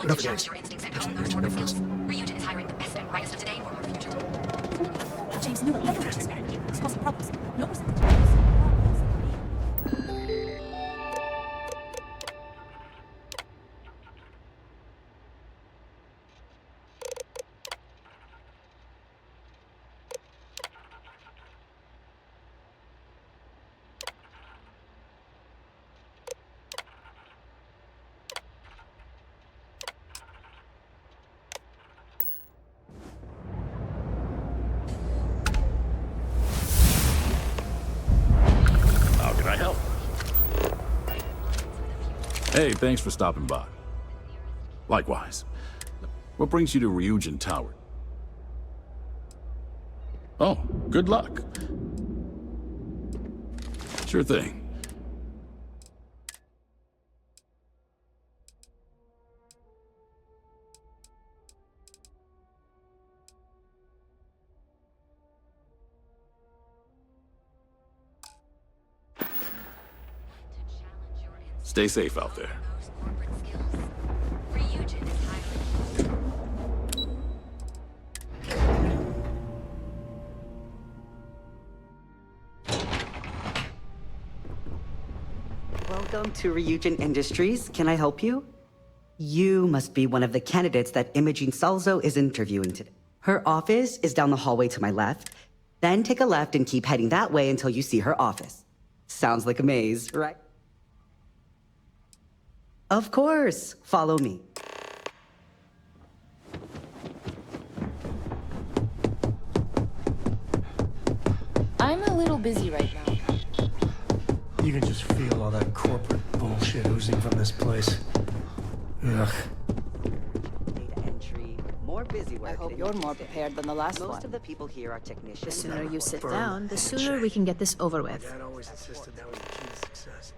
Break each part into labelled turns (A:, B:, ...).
A: Put up James.
B: Your instincts and hone those corporate skills. Ryujin is hiring the best and brightest of today for our future.
C: James knew it. It's causing problems. No reason.
D: How can I help? Hey, thanks for stopping by. Likewise. What brings you to Ryujin Tower? Oh, good luck. Sure thing. Stay safe out there.
B: Those corporate skills. Ryujin is hiring.
E: Welcome to Ryujin Industries. Can I help you? You must be one of the candidates that Imogene Salzo is interviewing today. Her office is down the hallway to my left. Then take a left and keep heading that way until you see her office. Sounds like a maze, right? Of course. Follow me.
F: I'm a little busy right now.
A: You can just feel all that corporate bullshit oozing from this place. Ugh.
E: Data entry, more busy work.
F: I hope
E: than
F: you're
E: you
F: more
E: think.
F: prepared than the last
E: Most
F: one.
E: of the people here are technicians.
C: The sooner you sit
A: Firm
C: down, the
A: and
C: sooner
A: check.
C: we can get this over
A: My
C: with.
A: dad always insisted that was the key to success.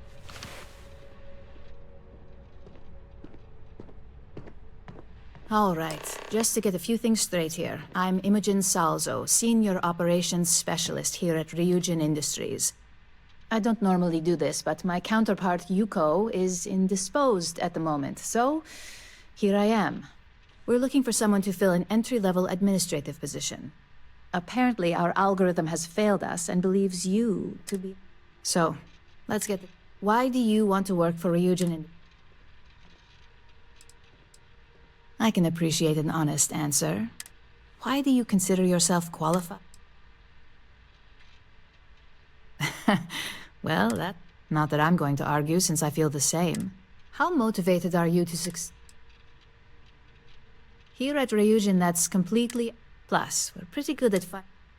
C: All right, just to get a few things straight here. I'm Imogen Salzo, Senior Operations Specialist here at Ryujin Industries. I don't normally do this, but my counterpart, Yuko, is indisposed at the moment, so here I am. We're looking for someone to fill an entry-level administrative position. Apparently, our algorithm has failed us and believes you to be... So, let's get... Why do you want to work for Ryujin Industries? I can appreciate an honest answer. Why do you consider yourself qualified? Well, not that I'm going to argue, since I feel the same. How motivated are you to succeed? Here at Ryujin, that's completely... Plus, we're pretty good at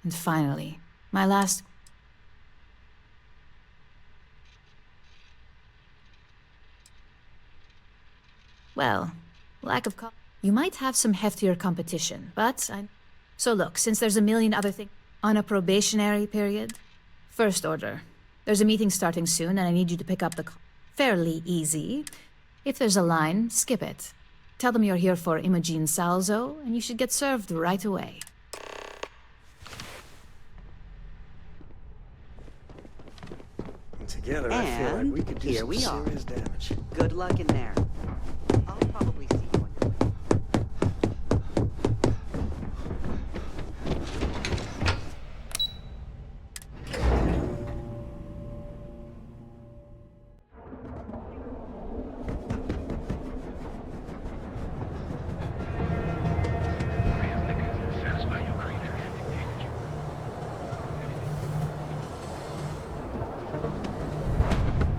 C: And finally, my last... Well, lack of You might have some heftier competition, but So look, since there's a million other things... On a probationary period? First order. There's a meeting starting soon, and I need you to pick up the... Fairly easy. If there's a line, skip it. Tell them you're here for Imogen Salzo, and you should get served right away.
A: And together, I feel like we could do
E: here
A: some
E: we are.
A: serious damage.
E: Good luck in there. I'll probably see you on your way.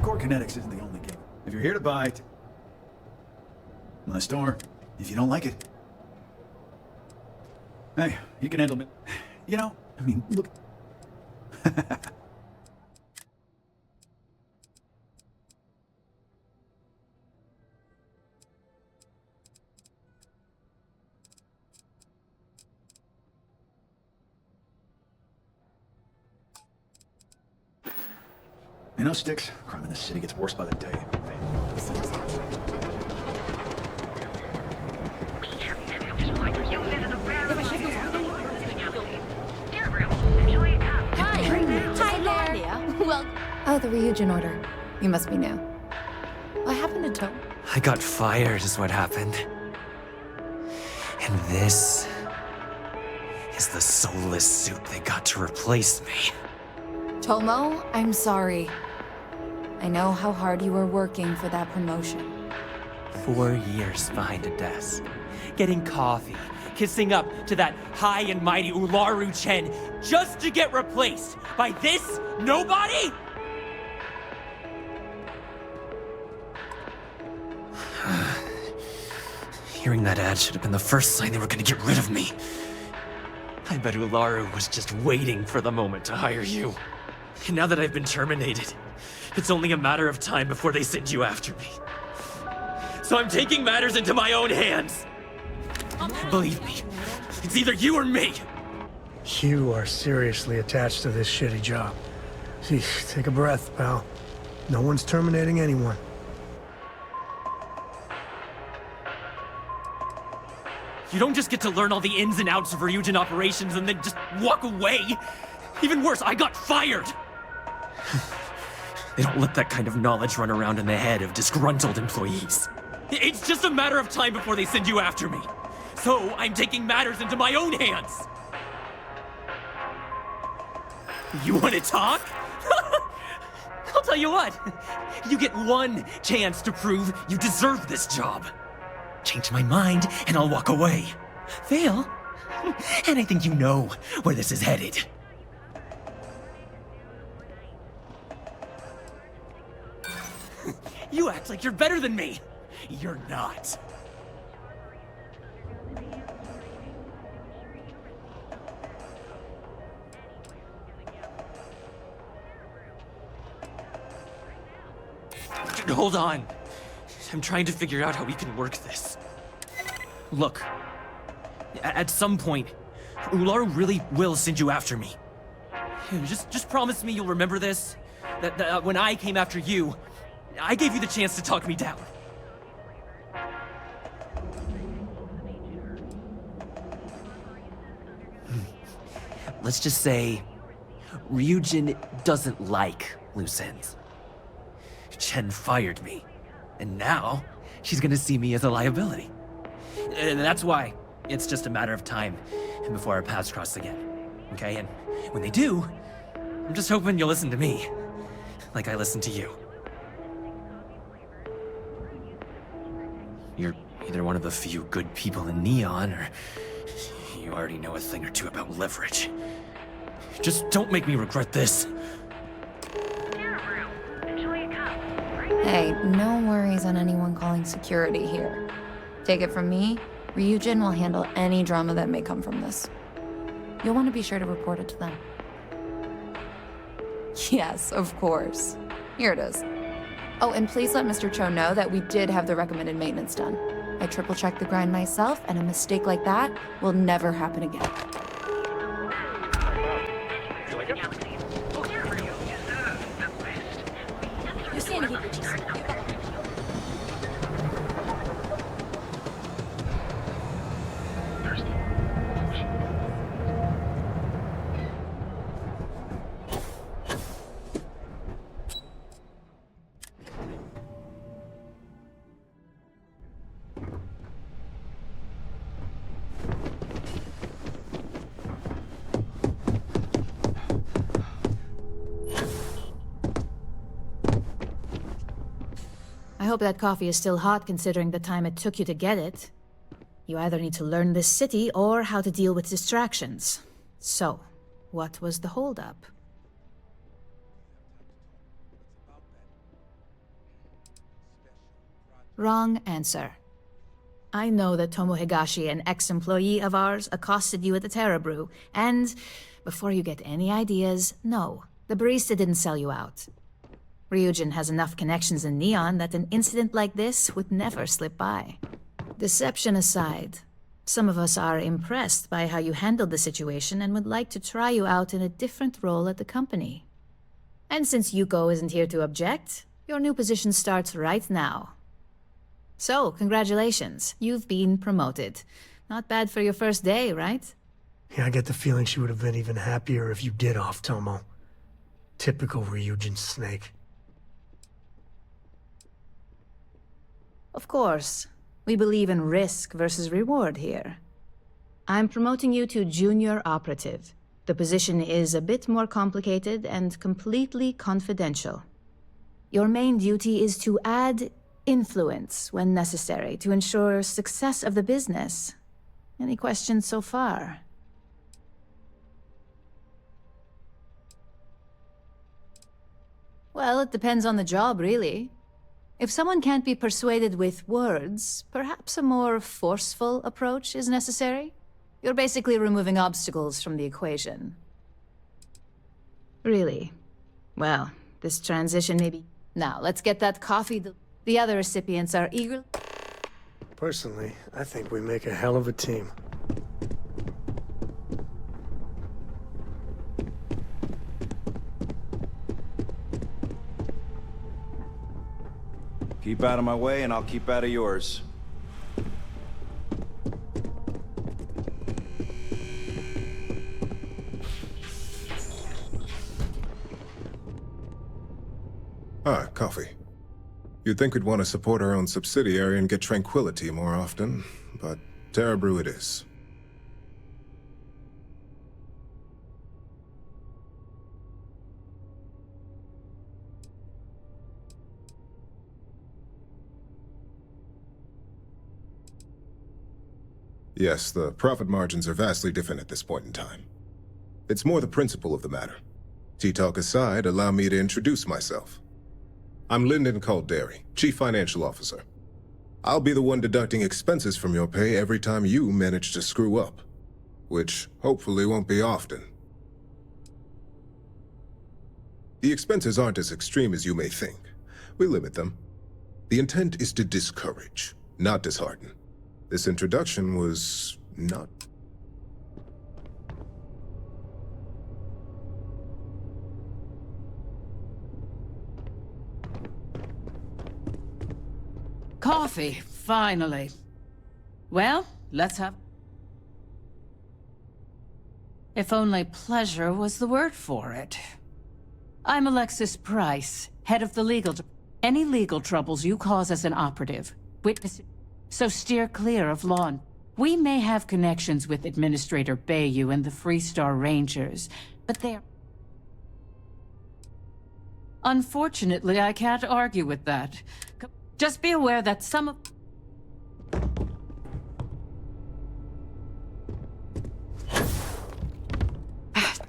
G: Core Kinetics isn't the only game. If you're here to buy, my store. If you don't like it, hey, you can handle it. You know, I mean, look. You know, Sticks, crime in this city gets worse by the day.
F: Hi there. Well,
H: Oh, the Ryujin order. You must be new.
F: I happen to know.
I: I got fired is what happened.
H: And this is the soulless suit they got to replace me.
F: Tomo, I'm sorry. I know how hard you were working for that promotion.
H: 4 years behind a desk, getting coffee, kissing up to that high and mighty Ryujin just to get replaced by this nobody? Hearing that ad should have been the first sign they were gonna get rid of me. I bet Ularu was just waiting for the moment to hire you. And now that I've been terminated, it's only a matter of time before they send you after me. So I'm taking matters into my own hands. Believe me, it's either you or me.
A: You are seriously attached to this shitty job. Gee, take a breath, pal. No one's terminating anyone.
H: You don't just get to learn all the ins and outs of Ryujin operations and then just walk away. Even worse, I got fired. They don't let that kind of knowledge run around in the head of disgruntled employees. It's just a matter of time before they send you after me. So I'm taking matters into my own hands. You want to talk? I'll tell you what. You get one chance to prove you deserve this job. Change my mind, and I'll walk away. Fail, and I think you know where this is headed. You act like you're better than me. You're not. Hold on. I'm trying to figure out how we can work this. Look, at some point, Ularu really will send you after me. Just promise me you'll remember this. That when I came after you, I gave you the chance to talk me down. Let's just say, Ryujin doesn't like loose ends. Chen fired me. And now, she's gonna see me as a liability. And that's why it's just a matter of time before our paths cross again. Okay? And when they do, I'm just hoping you'll listen to me. Like I listened to you. You're either one of the few good people in Neon, or you already know a thing or two about leverage. Just don't make me regret this.
F: Hey, no worries on anyone calling security here. Take it from me, Ryujin will handle any drama that may come from this. You'll want to be sure to report it to them. Yes, of course. Here it is. Oh, and please let Mr. Cho know that we did have the recommended maintenance done. I triple-checked the grind myself, and a mistake like that will never happen again.
C: I hope that coffee is still hot considering the time it took you to get it. You either need to learn this city or how to deal with distractions. So, what was the holdup? Wrong answer. I know that Tomo Higashi, an ex-employee of ours, accosted you at the Terra Brew, and before you get any ideas, no, the barista didn't sell you out. Ryujin has enough connections in Neon that an incident like this would never slip by. Deception aside, some of us are impressed by how you handled the situation and would like to try you out in a different role at the company. And since Yuko isn't here to object, your new position starts right now. So, congratulations, you've been promoted. Not bad for your first day, right?
A: Yeah, I get the feeling she would have been even happier if you did off Tomo. Typical Ryujin snake.
C: Of course. We believe in risk versus reward here. I'm promoting you to junior operative. The position is a bit more complicated and completely confidential. Your main duty is to add influence when necessary to ensure success of the business. Any questions so far? Well, it depends on the job, really. If someone can't be persuaded with words, perhaps a more forceful approach is necessary. You're basically removing obstacles from the equation. Really? Well, this transition may be... Now, let's get that coffee. The other recipients are eager...
A: Personally, I think we make a hell of a team.
I: Keep out of my way and I'll keep out of yours.
J: Ah, coffee. You'd think we'd want to support our own subsidiary and get tranquility more often, but Terra Brew it is. Yes, the profit margins are vastly different at this point in time. It's more the principle of the matter. Tea talk aside, allow me to introduce myself. I'm Lyndon Calderi, Chief Financial Officer. I'll be the one deducting expenses from your pay every time you manage to screw up, which hopefully won't be often. The expenses aren't as extreme as you may think. We limit them. The intent is to discourage, not dishearten. This introduction was not...
K: Coffee, finally. Well, let's have... If only pleasure was the word for it. I'm Alexis Price, head of the legal... Any legal troubles you cause as an operative, witness... So steer clear of law. We may have connections with Administrator Bayou and the Freestar Rangers, but they're... Unfortunately, I can't argue with that. Just be aware that some of...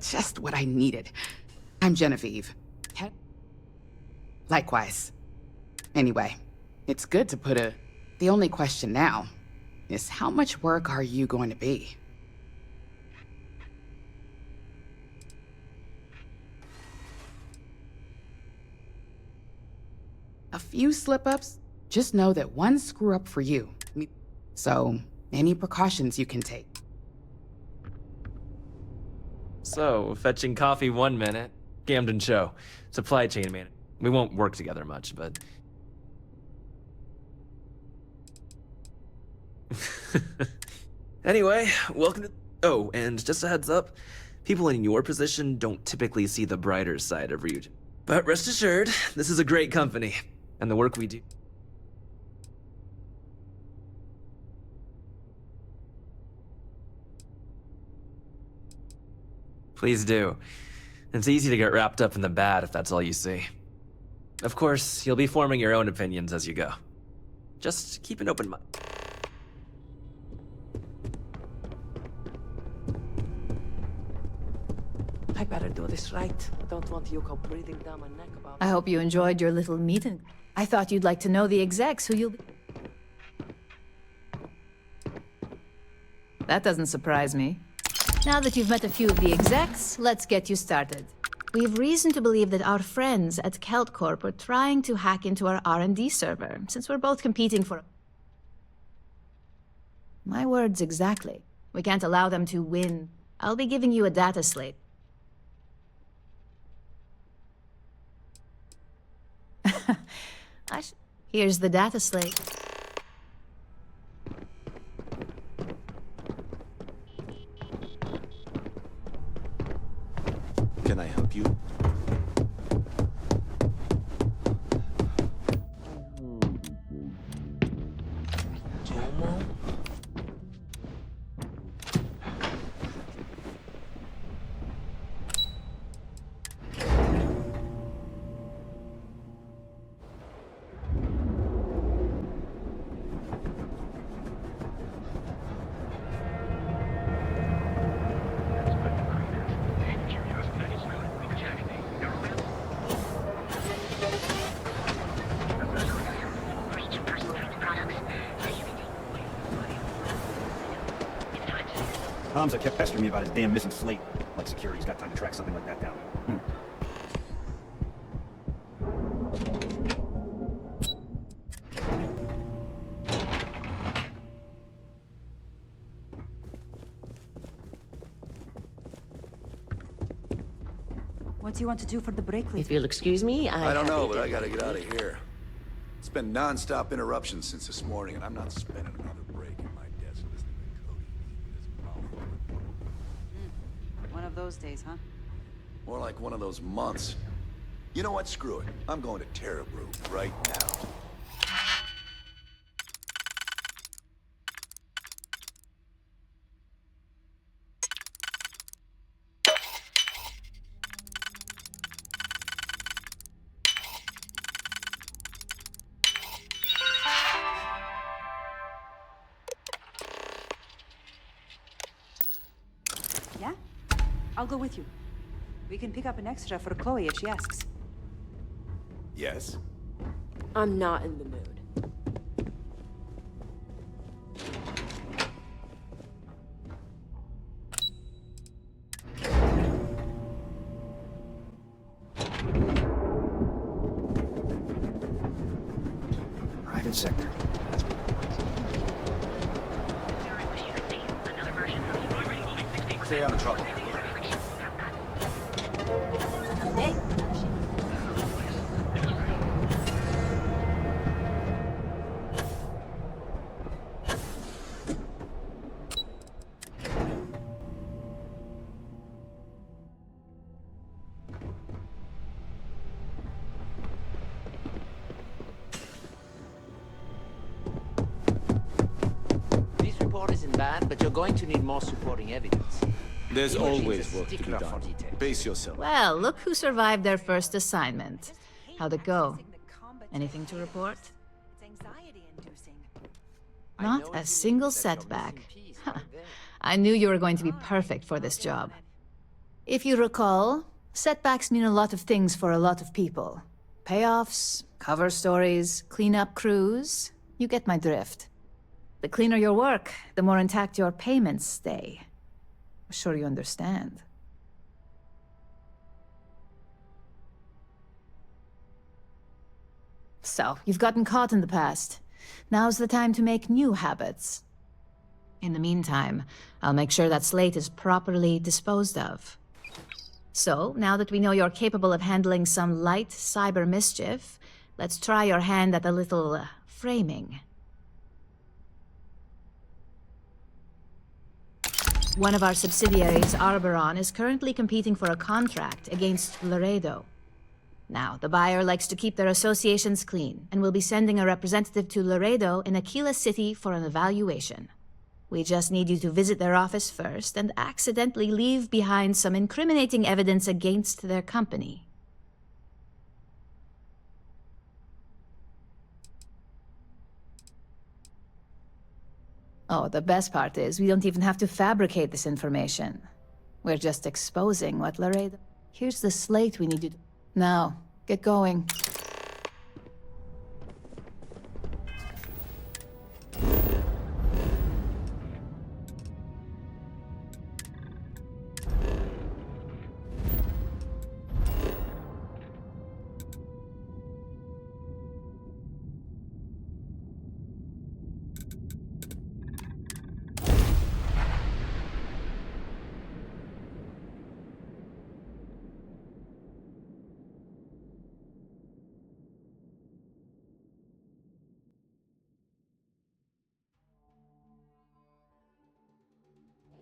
L: Just what I needed. I'm Genevieve. Likewise. Anyway, it's good to put a... The only question now is how much work are you going to be? A few slip-ups, just know that one screw-up for you. So, any precautions you can take.
H: So, fetching coffee 1 minute. Camden Show. Supply chain man. We won't work together much, but... Anyway, welcome to... Oh, and just a heads up, people in your position don't typically see the brighter side of Ryujin. But rest assured, this is a great company, and the work we do... Please do. It's easy to get wrapped up in the bad if that's all you see. Of course, you'll be forming your own opinions as you go. Just keep an open mind.
M: I better do this right. Don't want you go breathing down my neck about...
C: I hope you enjoyed your little meeting. I thought you'd like to know the execs who you'll be... That doesn't surprise me. Now that you've met a few of the execs, let's get you started. We have reason to believe that our friends at Kelt Corp are trying to hack into our R&D server, since we're both competing for... My words exactly. We can't allow them to win. I'll be giving you a data slate. Here's the data slate.
I: Can I help you?
G: comms are kept pestering me about his damn missing slate. Like security's got time to track something like that down.
B: What do you want to do for the break,
M: If you'll excuse me,
N: I don't know, but I gotta get out of here. It's been non-stop interruptions since this morning, and I'm not spending another break in my desk listening to Cody with his mouth.
B: One of those days, huh?
N: More like one of those months. You know what? Screw it. I'm going to Terrabrew right now.
B: Yeah? I'll go with you. We can pick up an extra for Chloe if she asks.
N: Yes?
M: I'm not in the mood.
G: Private sector.
N: Stay out of trouble.
B: Hey!
M: This report isn't bad, but you're going to need more supporting evidence.
D: There's
M: Imaging is
D: always
M: a
D: work to be
M: stickler for
D: done.
M: detail.
D: Pace yourself.
C: Well, look who survived their first assignment. How'd it go? Anything to report? Not a single setback. Huh. I knew you were going to be perfect for this job. If you recall, setbacks mean a lot of things for a lot of people. Payoffs, cover stories, cleanup crews. You get my drift. The cleaner your work, the more intact your payments stay. I'm sure you understand. So, you've gotten caught in the past. Now's the time to make new habits. In the meantime, I'll make sure that slate is properly disposed of. So, now that we know you're capable of handling some light cyber mischief, let's try your hand at a little framing. One of our subsidiaries, Arboron, is currently competing for a contract against Laredo. Now, the buyer likes to keep their associations clean, and will be sending a representative to Laredo in Aquila City for an evaluation. We just need you to visit their office first and accidentally leave behind some incriminating evidence against their company. Oh, the best part is we don't even have to fabricate this information. We're just exposing what Laredo... Here's the slate we need you to... Now, get going.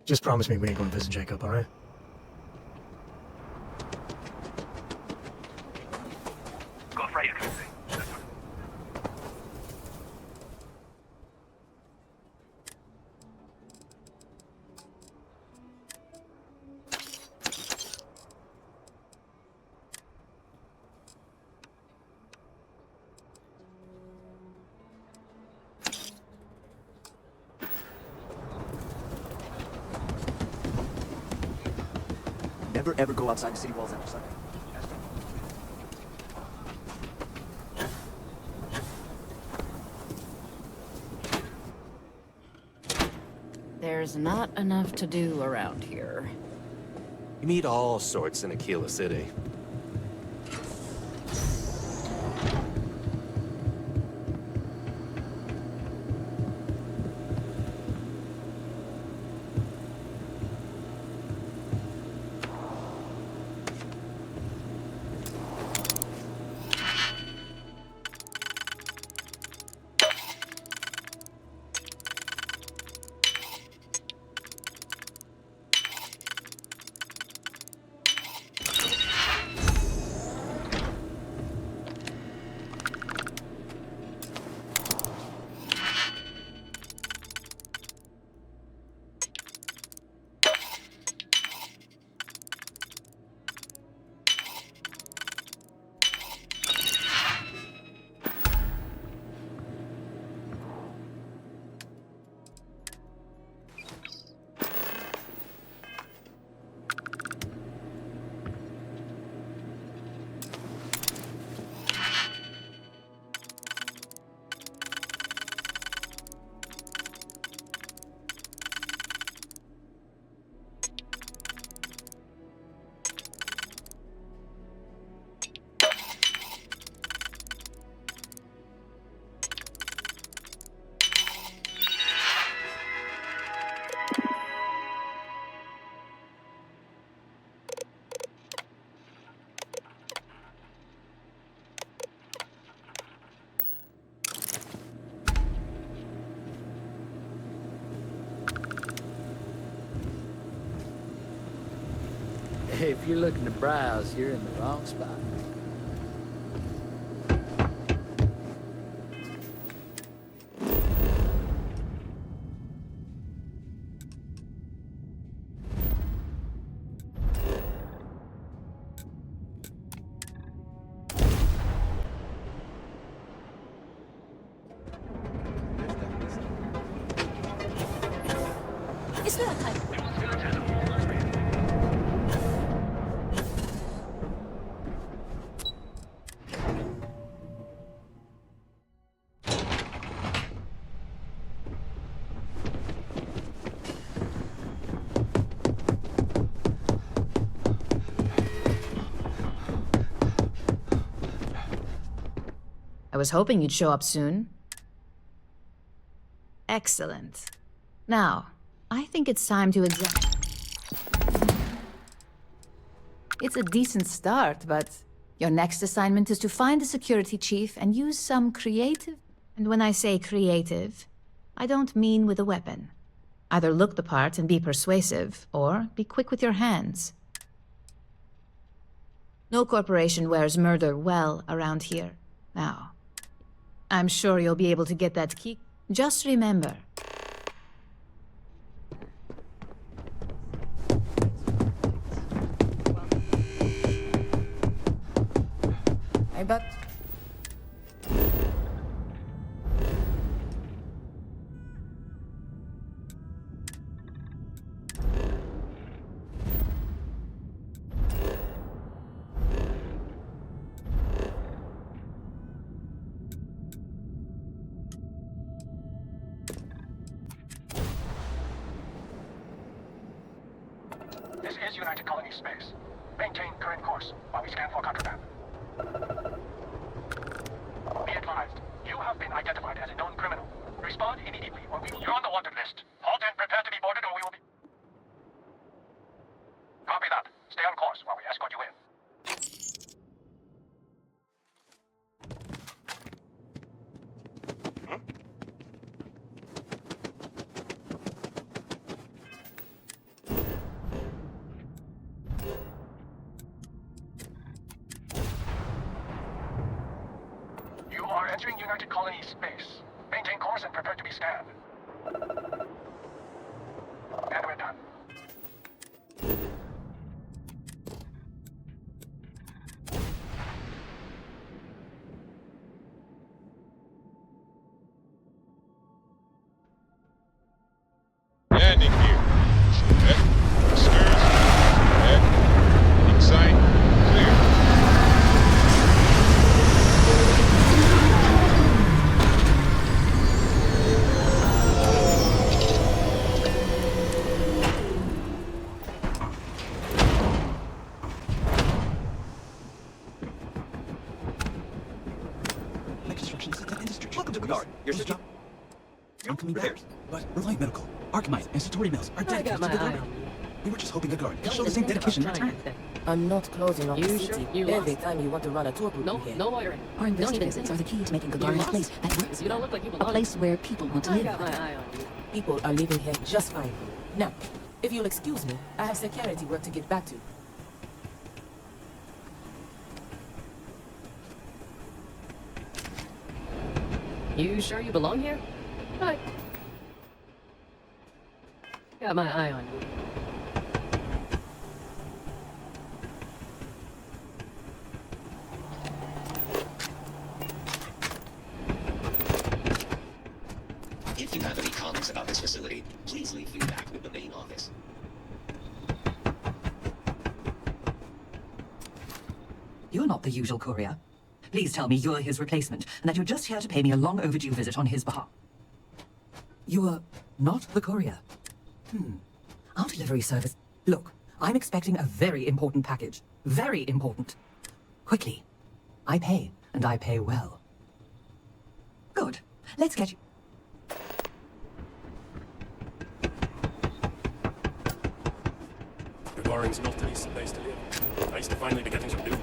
A: Just promise me we ain't gonna visit Jacob, alright?
G: Never ever go outside the city walls after Sunday.
K: There's not enough to do around here.
O: You meet all sorts in Aquila City.
M: If you're looking to browse, you're in the wrong spot.
C: Is there a time? I was hoping you'd show up soon. Excellent. Now, I think it's time to examine. It's a decent start, but your next assignment is to find the security chief and use some creative... And when I say creative, I don't mean with a weapon. Either look the part and be persuasive, or be quick with your hands. No corporation wears murder well around here. Now, I'm sure you'll be able to get that key. Just remember...
F: I bet.
P: This is United Colony space. Maintain current course while we scan for contraband. Be advised, you have been identified as a known criminal. Respond immediately or we will... You're on the wanted list. Halt and prepare to be boarded or we will be... Copy that. Stay on course while we escort you in. You are entering United Colony space. Maintain course and prepare to be scanned. And we're done.
Q: Landing gear. Set. Stairs. Set. Inside. Clear.
H: Welcome to the guard. Here's your job. Oncoming repairs. But Reliant Medical, Archmite, and Satori Mills are dedicated to the guard. We were just hoping the guard could show the same dedication in return.
M: I'm not closing off the city. Every time you want to run a tour group here.
R: No wiring.
S: Our investigators are the key to making Gagarin a place that works.
R: You don't look like you
S: A
R: belong.
S: place where people want to
R: I
S: live.
R: got my eye on you.
M: People are living here just fine. Now, if you'll excuse me, I have security work to get back to.
R: You sure you belong here? I got my eye on you.
S: If you have any comments about this facility, please leave feedback with the main office.
T: You're not the usual courier. Please tell me you're his replacement, and that you're just here to pay me a long overdue visit on his behalf. You're not the courier. Our delivery service. Look, I'm expecting a very important package. Very important. Quickly. I pay, and I pay well. Good. Let's get you...
O: Gagarin's not an easy place to live. Nice to finally be getting some duty.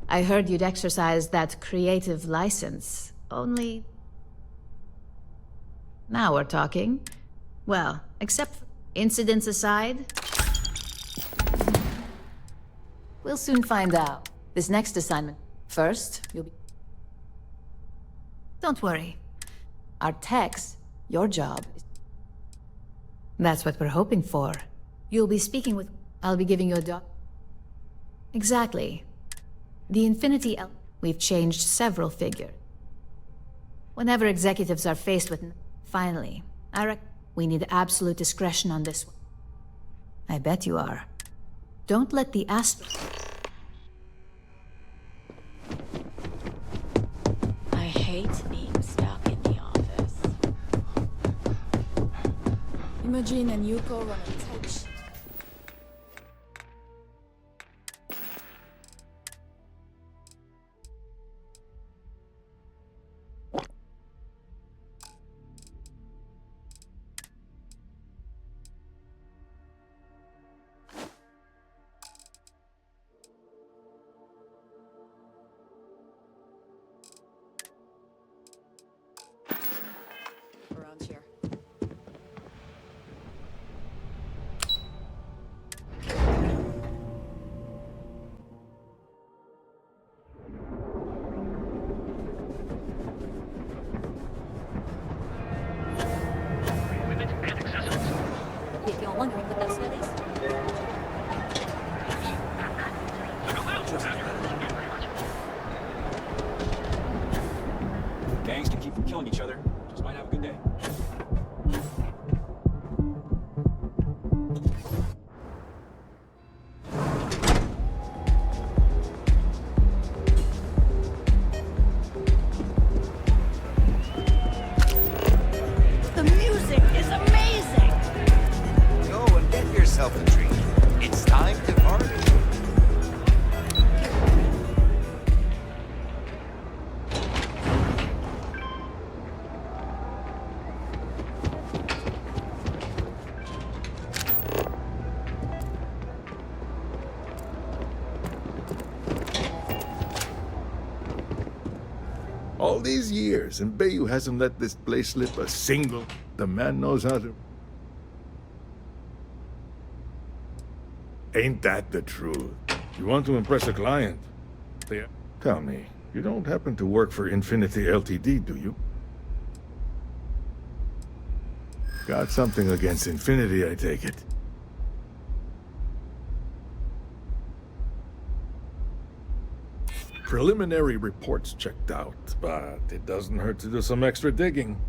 C: I heard you'd exercise that creative license, only... Now we're talking. Well, except for incidents aside... We'll soon find out. This next assignment. First, you'll be... Don't worry. Our techs, your job is... That's what we're hoping for. You'll be speaking with... I'll be giving you a doc... Exactly. The Infinity we've changed several figures. Whenever executives are faced with... Finally, I reckon we need absolute discretion on this one. I bet you are. Don't let the
U: I hate being stuck in the office. Imogen and Yuko run a tight...
E: gangs can keep from killing each other. Just might have a good day.
V: The music is amazing!
W: Go and get yourself a treat. It's time to party.
X: All these years, and Bayou hasn't let this place slip a single. The man knows how to... Ain't that the truth? You want to impress a client? Tell me, you don't happen to work for Infinity Ltd, do you? Got something against Infinity, I take it. Preliminary reports checked out, but it doesn't hurt to do some extra digging.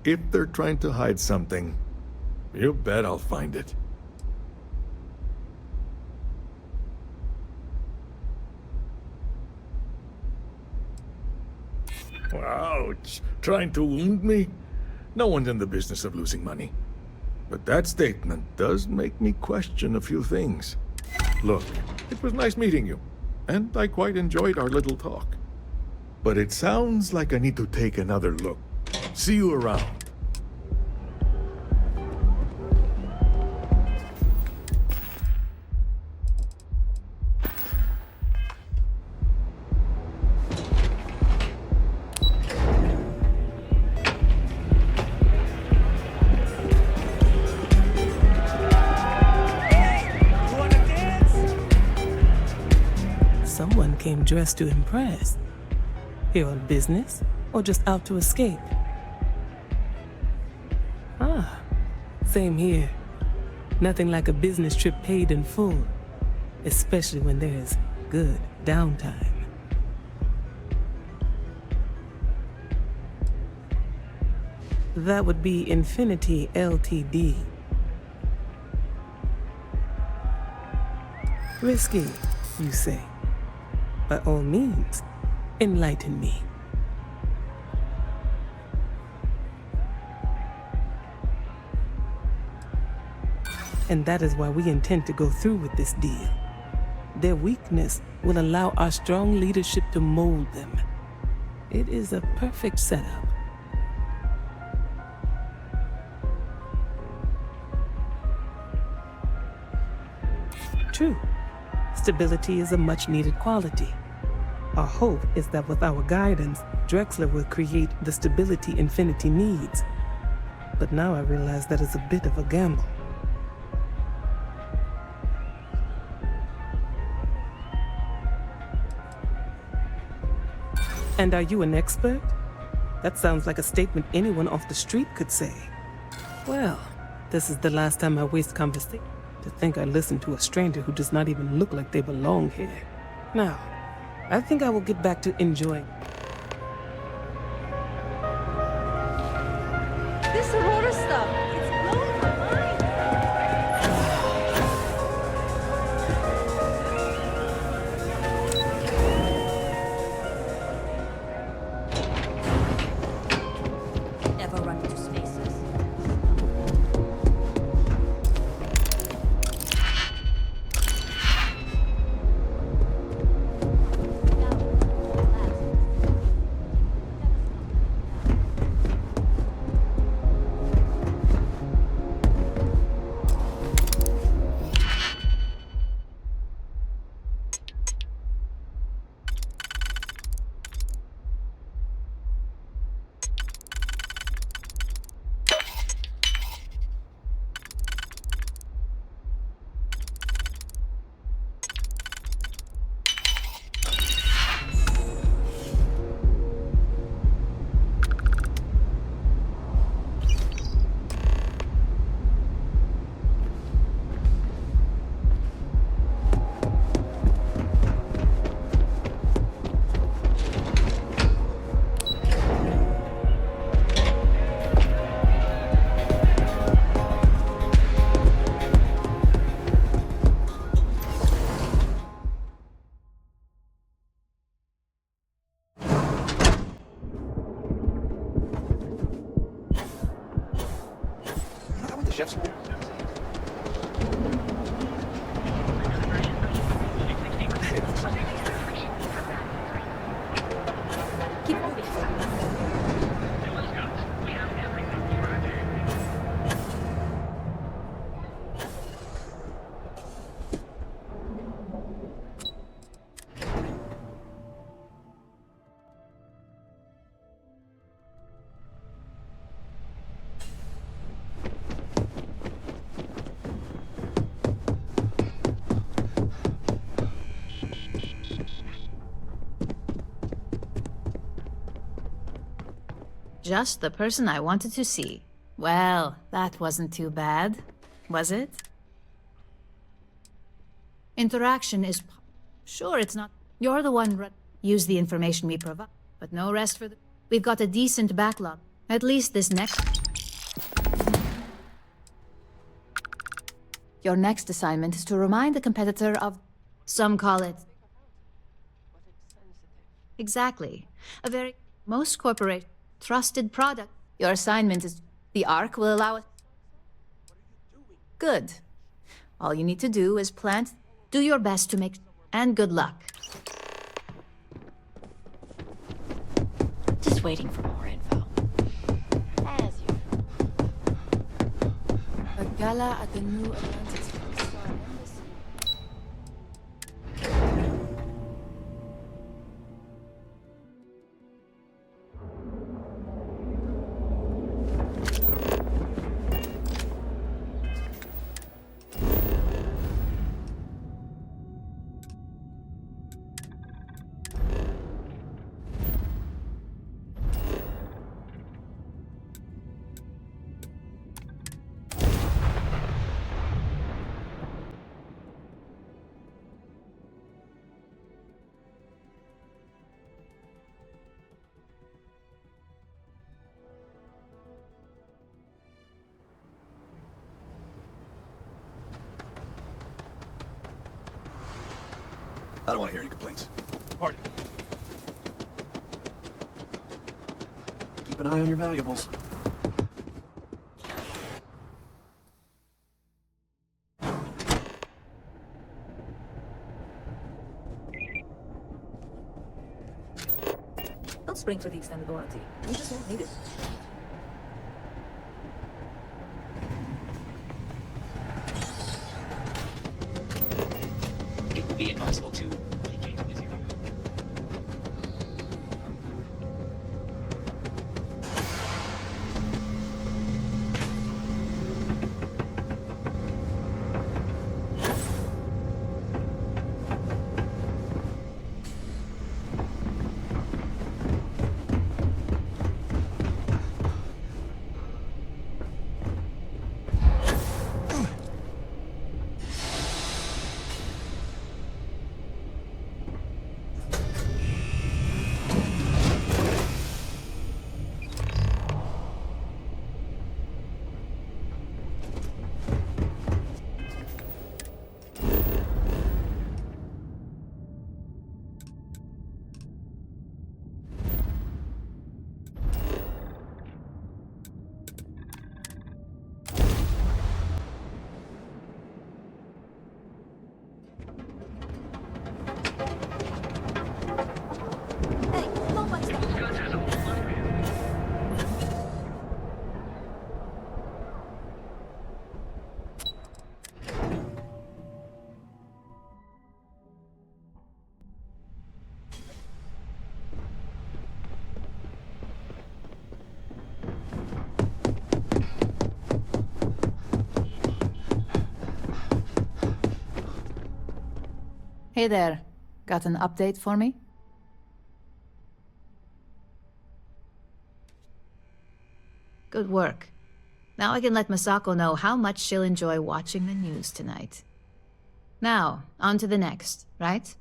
X: If they're trying to hide something, you bet I'll find it. Ouch! Trying to wound me? No one's in the business of losing money. But that statement does make me question a few things. Look, it was nice meeting you, and I quite enjoyed our little talk. But it sounds like I need to take another look. See you around.
M: Someone came dressed to impress. Here on business, or just out to escape? Ah, same here. Nothing like a business trip paid in full, especially when there's good downtime. That would be Infinity Ltd. Risky, you say? By all means, enlighten me. And that is why we intend to go through with this deal. Their weakness will allow our strong leadership to mold them. It is a perfect setup. True. Stability is a much-needed quality. Our hope is that with our guidance, Drexler will create the stability Infinity needs. But now I realize that is a bit of a gamble. And are you an expert? That sounds like a statement anyone off the street could say. Well, this is the last time I waste conversation. To think I listened to a stranger who does not even look like they belong here. Now, I think I will get back to enjoying.
V: This Aurora stuff, it's blowing my mind.
U: Ever run into spaces?
O: chef's...
F: Keep moving.
C: Just the person I wanted to see. Well, that wasn't too bad, was it? Interaction is... Sure, it's not... You're the one... Use the information we provide, but no rest for the... We've got a decent backlog. At least this next... Your next assignment is to remind the competitor of... Some call it... Exactly. A very... Most corporate... Trusted product. Your assignment is... The Ark will allow us... Good. All you need to do is plant... Do your best to make... And good luck.
U: Just waiting for more info. As usual.
C: A gala at the New Atlantic Star Embassy.
G: I don't want to hear any complaints.
E: Pardon.
G: Keep an eye on your valuables.
T: Don't spring for the extended warranty. You just won't need it.
S: It would be advisable to communicate with you.
C: Hey there. Got an update for me? Good work. Now I can let Masako know how much she'll enjoy watching the news tonight. Now, on to the next, right?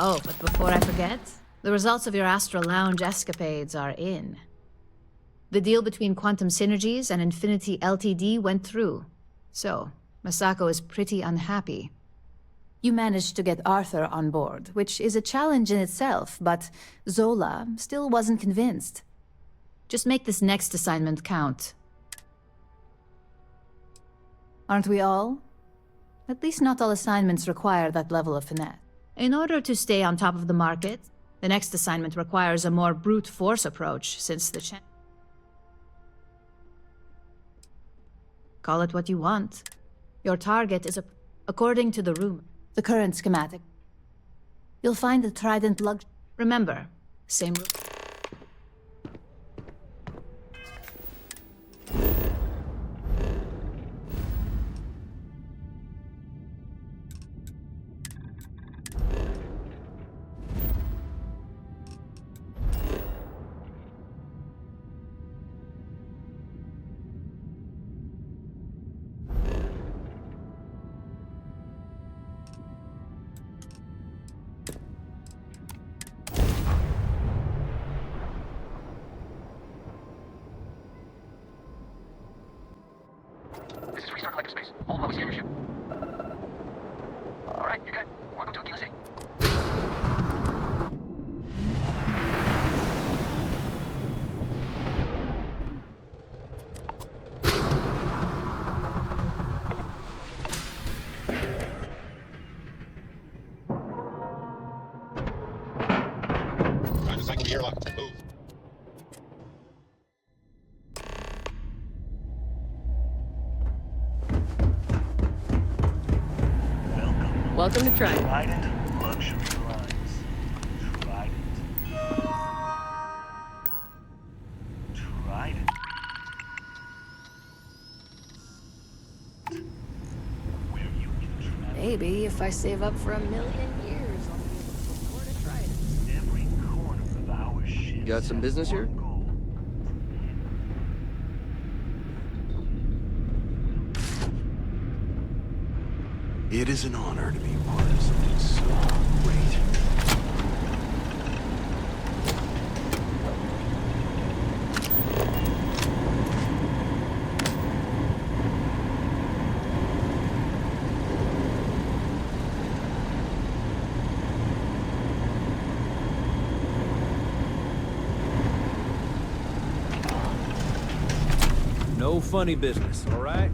C: Oh, but before I forget, the results of your Astral Lounge escapades are in. The deal between Quantum Synergies and Infinity Ltd went through. So, Masako is pretty unhappy. You managed to get Arthur on board, which is a challenge in itself, but Zola still wasn't convinced. Just make this next assignment count. Aren't we all? At least not all assignments require that level of finesse. In order to stay on top of the market, the next assignment requires a more brute force approach, since the Call it what you want. Your target is according to the room, the current schematic. You'll find the Trident lug. Remember, same room.
P: This is Restart Collective Space. All levels, scan your ship. Alright, you're good. Welcome to Aquila City.
Q: Time to cycle the airlock. Move.
R: Welcome to Trident.
A: Trident Luxury Lines. Trident. Where you can travel.
R: Maybe if I save up for 1,000,000 years, I'll be able to afford a Trident.
A: Every corner of our ship.
I: You got some business here?
J: It is an honor to be part of something so great.
I: No funny business, all right?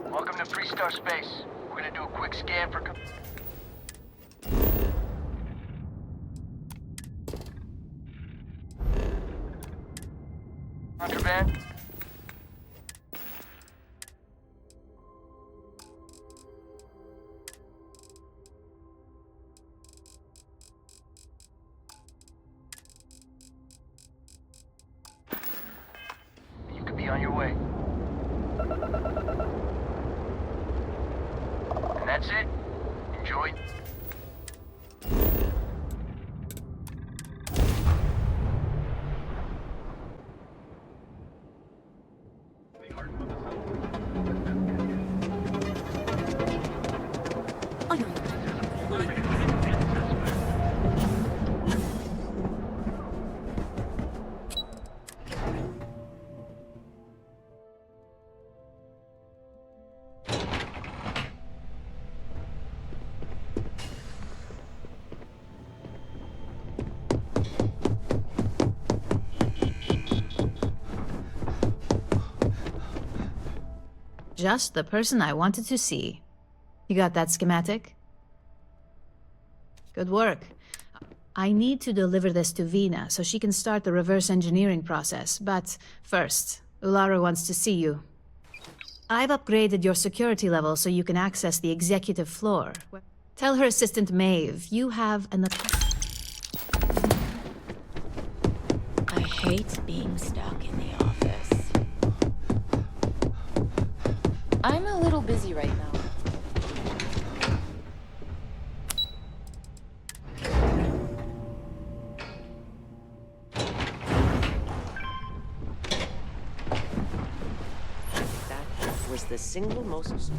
P: Welcome to Freestar Space. We're gonna do a quick scan for... Contraband? You could be on your way. That's it. Enjoy.
C: Just the person I wanted to see. You got that schematic? Good work. I need to deliver this to Vina so she can start the reverse engineering process, but first, Ularu wants to see you. I've upgraded your security level so you can access the executive floor. Tell her assistant Maeve you have an...
U: I hate being stuck in the office. I'm a little busy right now.
B: That was the single most...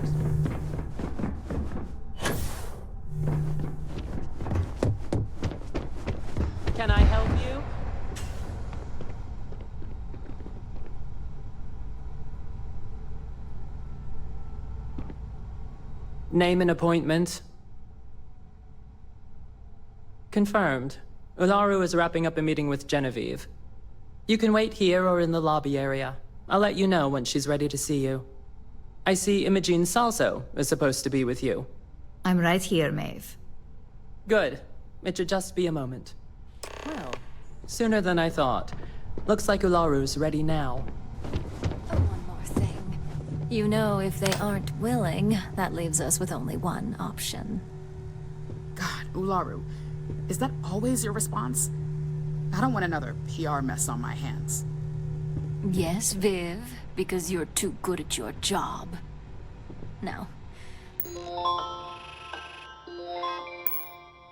B: Can I help you? Name an appointment. Confirmed. Ularu is wrapping up a meeting with Genevieve. You can wait here or in the lobby area. I'll let you know when she's ready to see you. I see Imogen Salso is supposed to be with you.
C: I'm right here, Maeve.
B: Good. It should just be a moment. Well, sooner than I thought. Looks like Ularu's ready now.
D: You know, if they aren't willing, that leaves us with only one option.
L: God, Ularu, is that always your response? I don't want another PR mess on my hands.
D: Yes, Viv, because you're too good at your job. Now,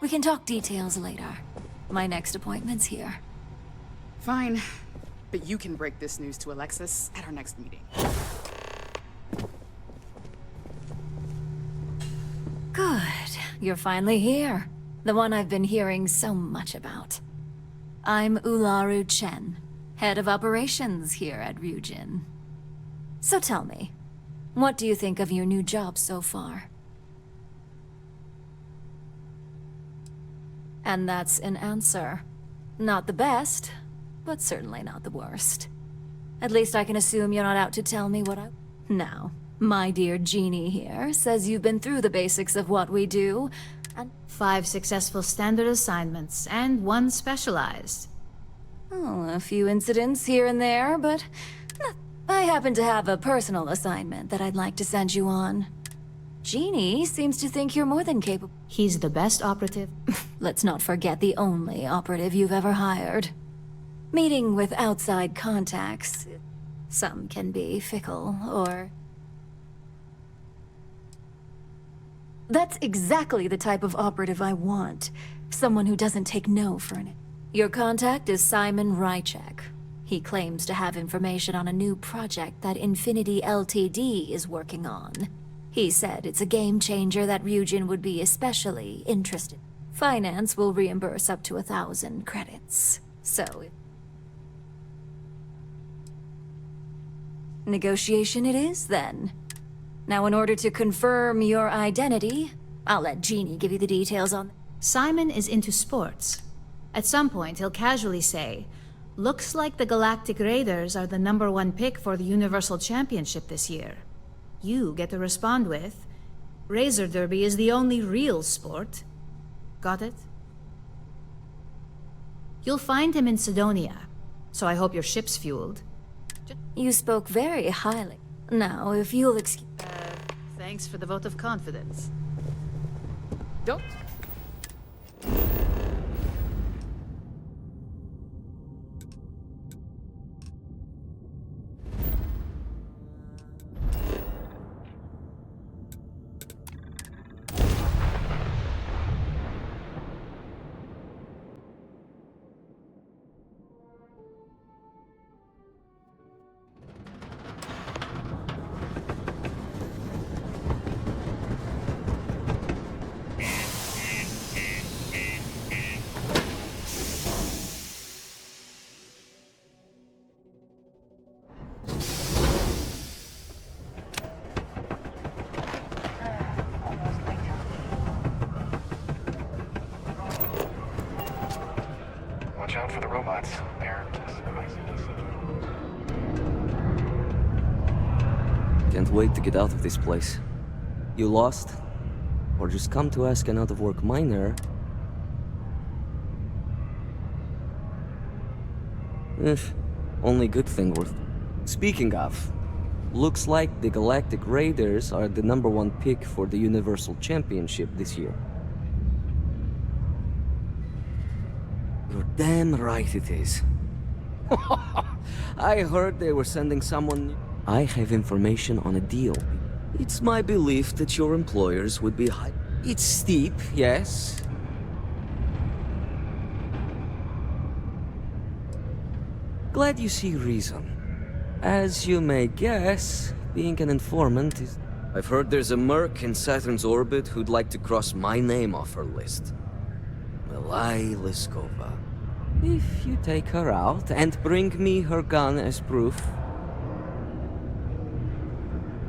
D: we can talk details later. My next appointment's here.
L: Fine, but you can break this news to Alexis at our next meeting.
D: Good. You're finally here. The one I've been hearing so much about. I'm Ularu Chen, head of operations here at Ryujin. So tell me, what do you think of your new job so far? And that's an answer. Not the best, but certainly not the worst. At least I can assume you're not out to tell me what I... Now, my dear Jeannie here says you've been through the basics of what we do, and
C: 5 successful standard assignments, and 1 specialized.
D: Oh, a few incidents here and there, but I happen to have a personal assignment that I'd like to send you on. Jeannie seems to think you're more than capable.
C: He's the best operative.
D: Let's not forget the only operative you've ever hired. Meeting with outside contacts, some can be fickle, or... That's exactly the type of operative I want. Someone who doesn't take no for an... Your contact is Simon Ryujin. He claims to have information on a new project that Infinity Ltd is working on. He said it's a game changer that Ryujin would be especially interested. Finance will reimburse up to 1,000 credits. So... Negotiation it is, then. Now, in order to confirm your identity, I'll let Jeannie give you the details on...
C: Simon is into sports. At some point, he'll casually say, "Looks like the Galactic Raiders are the #1 pick for the Universal Championship this year." You get to respond with, "Razor Derby is the only real sport." Got it? You'll find him in Sidonia, so I hope your ship's fueled.
D: You spoke very highly. Now, if you'll excuse...
C: Thanks for the vote of confidence.
L: Don't...
P: robots, parent devices.
H: Can't wait to get out of this place. You lost? Or just come to ask an out-of-work miner? Only good thing worth. Speaking of, looks like the Galactic Raiders are the #1 pick for the Universal Championship this year. You're damn right it is. I heard they were sending someone. I have information on a deal. It's my belief that your employers would be high. It's steep, yes. Glad you see reason. As you may guess, being an informant is... I've heard there's a merc in Saturn's orbit who'd like to cross my name off her list. Milai Liskova. If you take her out and bring me her gun as proof...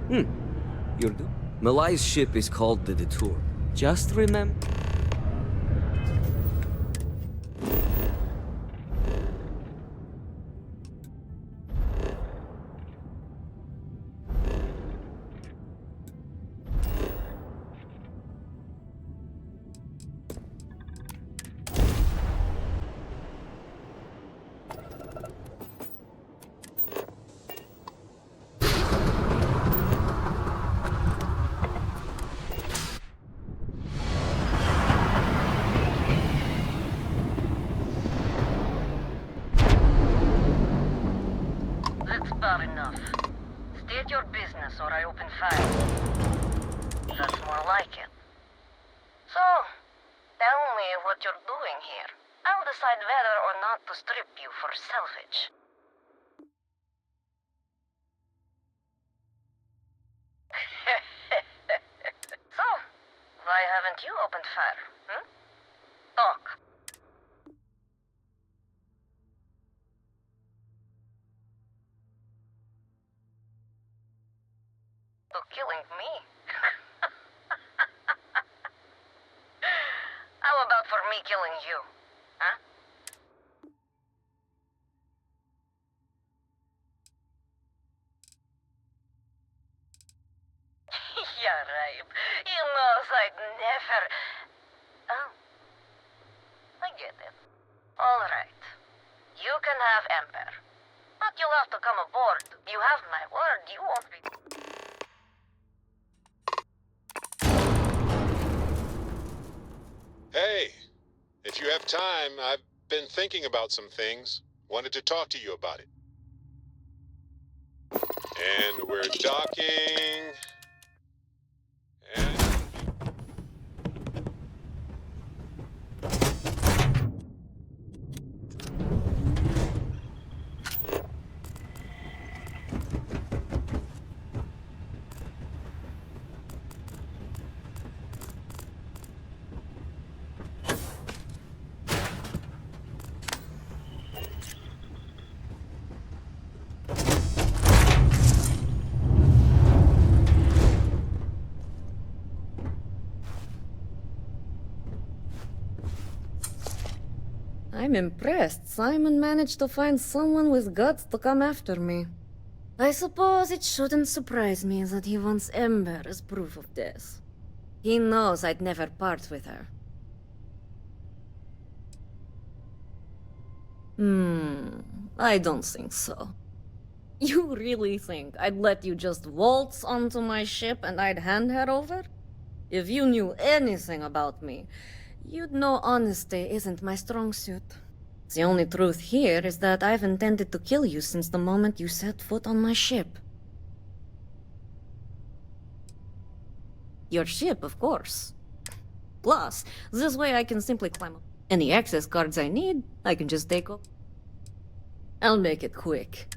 H: You're due. Milai's ship is called the Detour. Just remember...
V: That's bad enough. State your business or I open fire. That's more like it. So, tell me what you're doing here. I'll decide whether or not to strip you for salvage. So, why haven't you opened fire? Talk. To killing me? How about for me killing you? Huh? Yeah, right. You know I'd never... Oh. I get it. All right. You can have Emperor. But you'll have to come aboard. You have my word, you won't be...
Q: Hey, if you have time, I've been thinking about some things. Wanted to talk to you about it. And we're docking... And...
V: I'm impressed. Simon managed to find someone with guts to come after me. I suppose it shouldn't surprise me that he wants Ember as proof of this. He knows I'd never part with her. I don't think so. You really think I'd let you just waltz onto my ship and I'd hand her over? If you knew anything about me, you'd know honesty isn't my strong suit. The only truth here is that I've intended to kill you since the moment you set foot on my ship. Your ship, of course. Plus, this way I can simply climb up. Any access cards I need, I can just take up. I'll make it quick.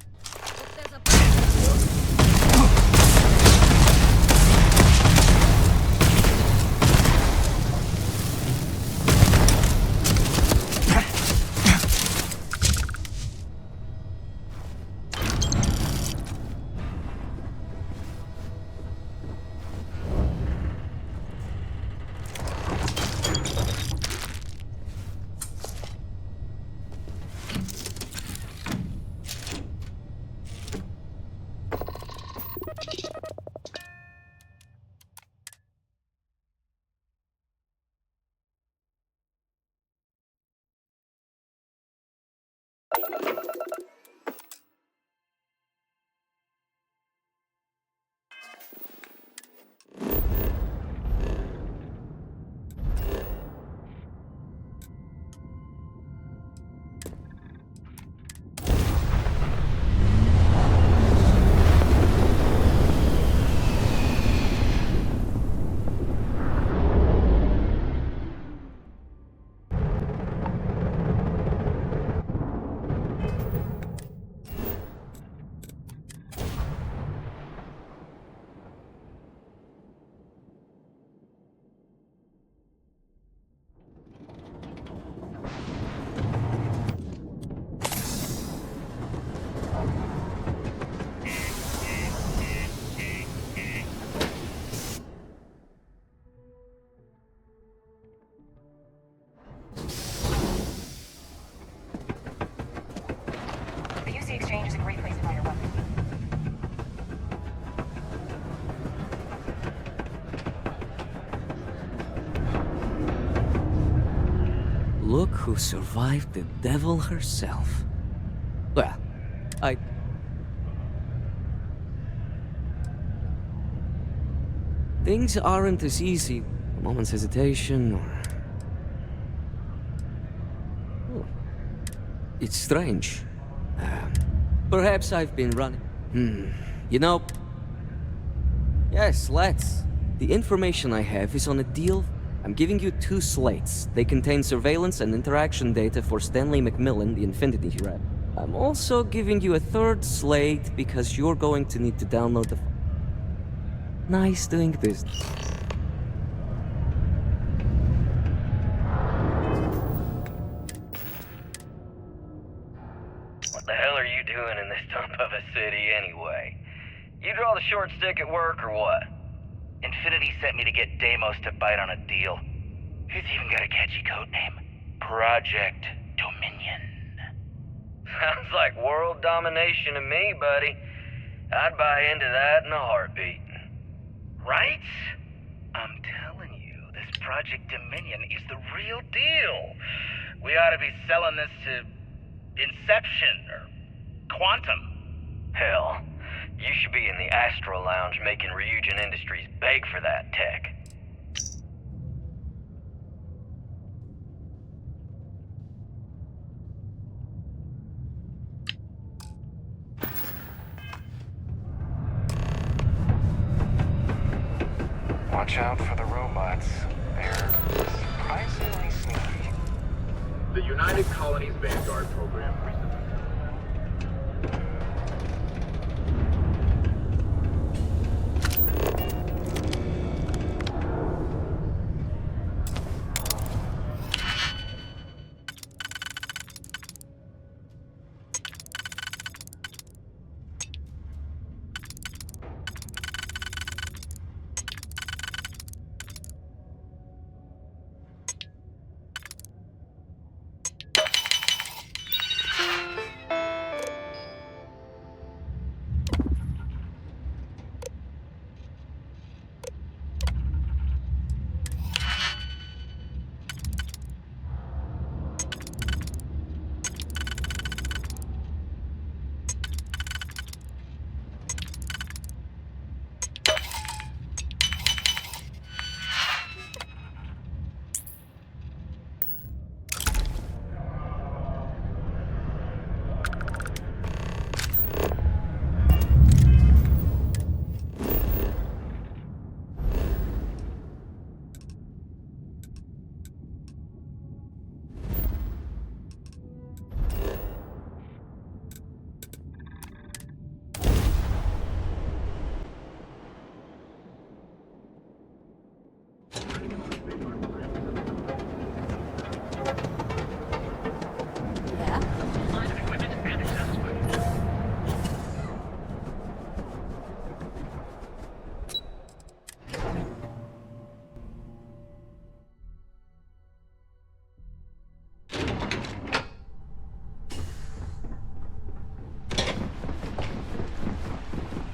H: Look who survived the devil herself. Well, Things aren't as easy. A moment's hesitation, or... Oh. It's strange. Perhaps I've been running. You know... Yes, let's. The information I have is on a deal. I'm giving you 2 slates. They contain surveillance and interaction data for Stanley Macmillan, the Infinity rep. I'm also giving you a 3rd slate because you're going to need to download the... Nice doing business.
K: What the hell are you doing in this dump of a city anyway? You draw the short stick at work or what?
P: Infinity sent me to get Deimos to bite on a deal. He's even got a catchy code name. Project Dominion.
K: Sounds like world domination to me, buddy. I'd buy into that in a heartbeat.
P: Right? I'm telling you, this Project Dominion is the real deal. We ought to be selling this to Inception or Quantum.
K: Hell, you should be in the Astro Lounge making Ryujin Industries beg for that tech.
P: Watch out for the robots. They're surprisingly sneaky.
E: The United Colonies Vanguard program recently...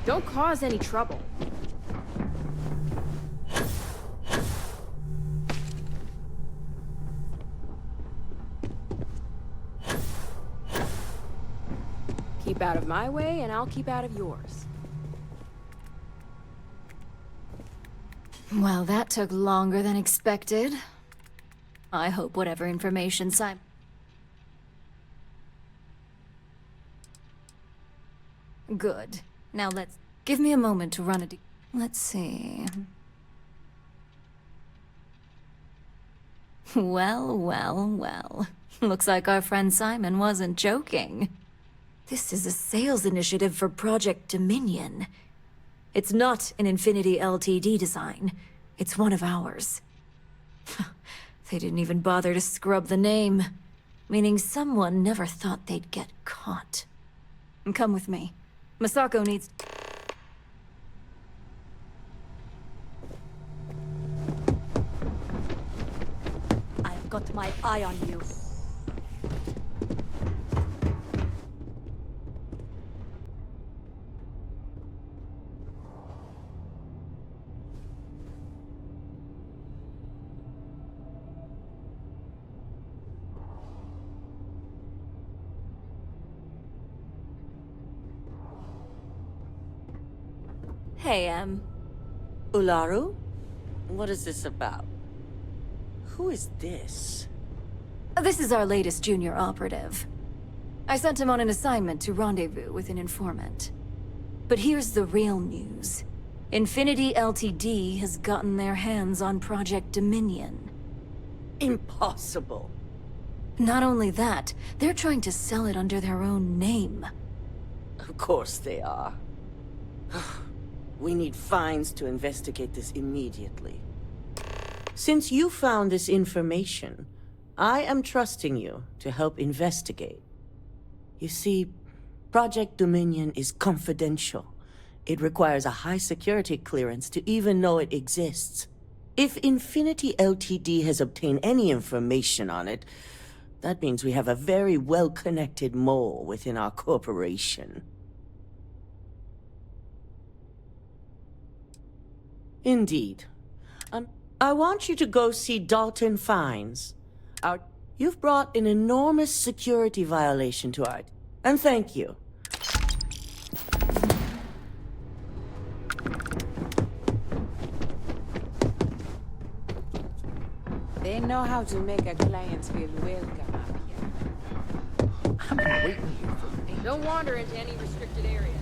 R: Don't cause any trouble. Keep out of my way, and I'll keep out of yours.
D: Well, that took longer than expected. I hope whatever information Simon... Good. Now let's... Give me a moment to run a... Let's see... Well, well, well. Looks like our friend Simon wasn't joking. This is a sales initiative for Project Dominion. It's not an Infinity Ltd design. It's one of ours. They didn't even bother to scrub the name. Meaning someone never thought they'd get caught. Come with me. Masako needs...
N: I've got my eye on you.
D: Hey, Em.
M: Ularu? What is this about? Who is this?
D: This is our latest junior operative. I sent him on an assignment to rendezvous with an informant. But here's the real news. Infinity Ltd. has gotten their hands on Project Dominion.
M: Impossible.
D: Not only that, they're trying to sell it under their own name.
M: Of course they are. We need fines to investigate this immediately. Since you found this information, I am trusting you to help investigate. You see, Project Dominion is confidential. It requires a high security clearance to even know it exists. If Infinity Ltd. has obtained any information on it, that means we have a very well-connected mole within our corporation. Indeed. I want you to go see Dalton Fines. You've brought an enormous security violation to our... And thank you.
R: They know how to make a client feel welcome up here.
I: I've been waiting here for...
R: Don't wander into any restricted areas.